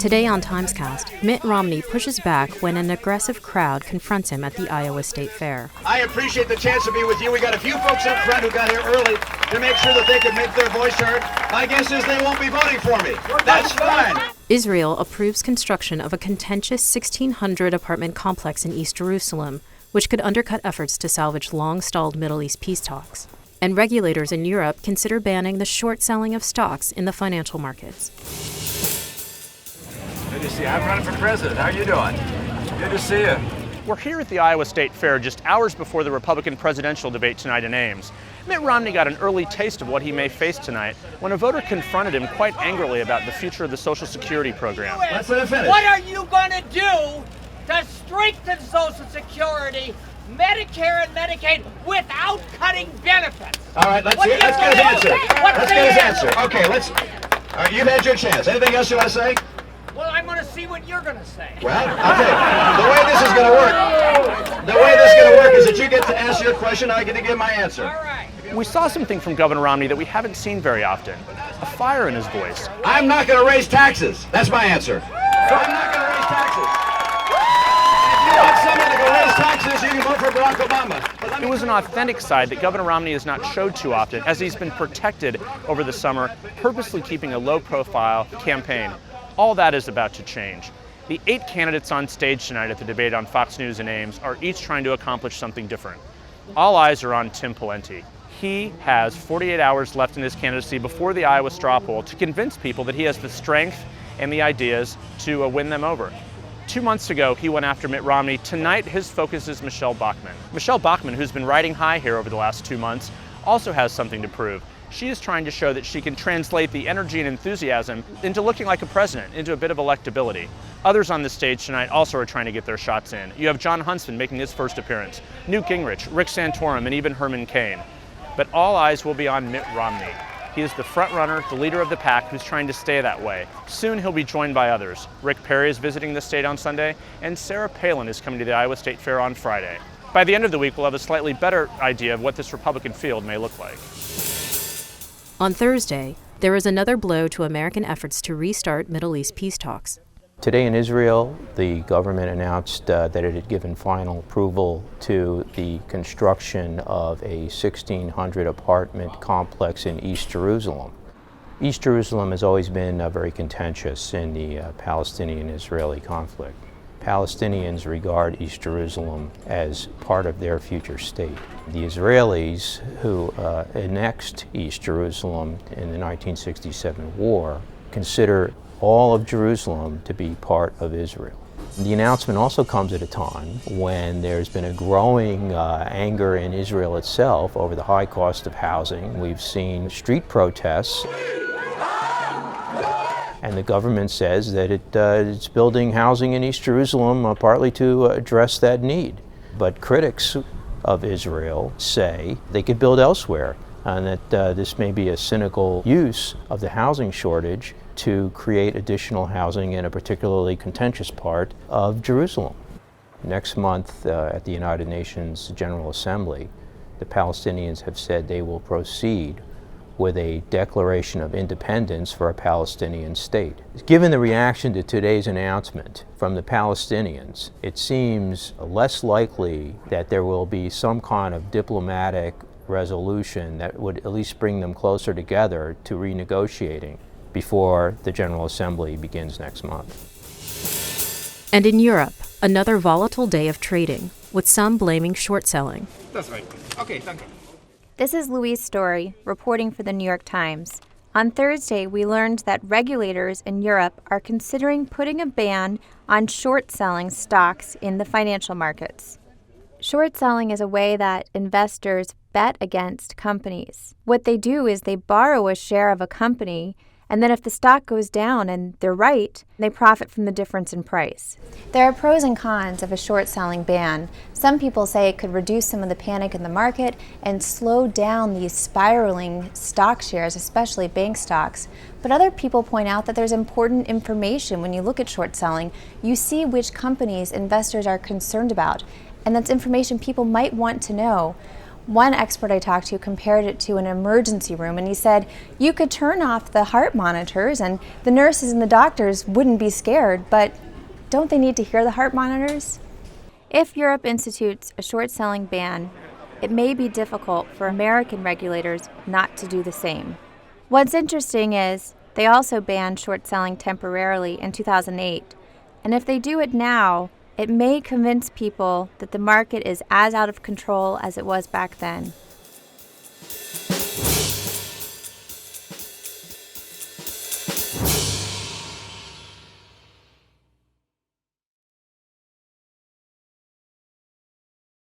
Today on TimesCast, Mitt Romney pushes back when an aggressive crowd confronts him at the Iowa State Fair. I appreciate the chance to be with you. We got a few folks up front who got here early to make sure that they could make their voice heard. My guess is they won't be voting for me. That's fine. Israel approves construction of a contentious 1,600 apartment complex in East Jerusalem, which could undercut efforts to salvage long-stalled Middle East peace talks. And regulators in Europe consider banning the short selling of stocks in the financial markets. Good to see you. I'm running for president. How are you doing? Good to see you. We're here at the Iowa State Fair just hours before the Republican presidential debate tonight in Ames. Mitt Romney got an early taste of what he may face tonight when a voter confronted him quite angrily about the future of the Social Security program. Let's let it finish. What are you going to do to strengthen Social Security, Medicare and Medicaid without cutting benefits? All right, let's get his answer. Let's get his answer. Okay, all right, you've had your chance. Anything else you want to say? Well, I'm going to see what you're going to say. Well, okay. The way this is going to work is that you get to ask your question, I get to give my answer. All right. We saw something from Governor Romney that we haven't seen very often, a fire in his voice. I'm not going to raise taxes. That's my answer. I'm not going to raise taxes. If you want someone to go raise taxes, you can vote for Barack Obama. It was an authentic side that Governor Romney has not showed too often, as he's been protected over the summer, purposely keeping a low-profile campaign. All that is about to change. The 8 candidates on stage tonight at the debate on Fox News and Ames are each trying to accomplish something different. All eyes are on Tim Pawlenty. He has 48 hours left in his candidacy before the Iowa straw poll to convince people that he has the strength and the ideas to win them over. 2 months ago, he went after Mitt Romney. Tonight, his focus is Michelle Bachmann. Michelle Bachmann, who's been riding high here over the last 2 months, also has something to prove. She is trying to show that she can translate the energy and enthusiasm into looking like a president, into a bit of electability. Others on the stage tonight also are trying to get their shots in. You have Jon Huntsman making his first appearance, Newt Gingrich, Rick Santorum, and even Herman Cain. But all eyes will be on Mitt Romney. He is the front runner, the leader of the pack, who's trying to stay that way. Soon he'll be joined by others. Rick Perry is visiting the state on Sunday, and Sarah Palin is coming to the Iowa State Fair on Friday. By the end of the week, we'll have a slightly better idea of what this Republican field may look like. On Thursday, there is another blow to American efforts to restart Middle East peace talks. Today in Israel, the government announced that it had given final approval to the construction of a 1,600 apartment complex in East Jerusalem. East Jerusalem has always been very contentious in the Palestinian-Israeli conflict. Palestinians regard East Jerusalem as part of their future state. The Israelis, who annexed East Jerusalem in the 1967 war, consider all of Jerusalem to be part of Israel. The announcement also comes at a time when there's been a growing anger in Israel itself over the high cost of housing. We've seen street protests. And the government says that it's building housing in East Jerusalem partly to address that need. But critics of Israel say they could build elsewhere, and that this may be a cynical use of the housing shortage to create additional housing in a particularly contentious part of Jerusalem. Next month at the United Nations General Assembly, the Palestinians have said they will proceed with a declaration of independence for a Palestinian state. Given the reaction to today's announcement from the Palestinians, it seems less likely that there will be some kind of diplomatic resolution that would at least bring them closer together to renegotiating before the General Assembly begins next month. And in Europe, another volatile day of trading, with some blaming short selling. That's right. Okay, thank you. This is Louise Story, reporting for the New York Times. On Thursday, we learned that regulators in Europe are considering putting a ban on short selling stocks in the financial markets. Short selling is a way that investors bet against companies. What they do is they borrow a share of a company, and then if the stock goes down and they're right, they profit from the difference in price. There are pros and cons of a short selling ban. Some people say it could reduce some of the panic in the market and slow down these spiraling stock shares, especially bank stocks. But other people point out that there's important information when you look at short selling. You see which companies investors are concerned about, and that's information people might want to know. One expert I talked to compared it to an emergency room, and he said you could turn off the heart monitors and the nurses and the doctors wouldn't be scared, but don't they need to hear the heart monitors? If Europe institutes a short selling ban, it may be difficult for American regulators not to do the same. What's interesting is they also banned short selling temporarily in 2008, and if they do it now, it may convince people that the market is as out of control as it was back then.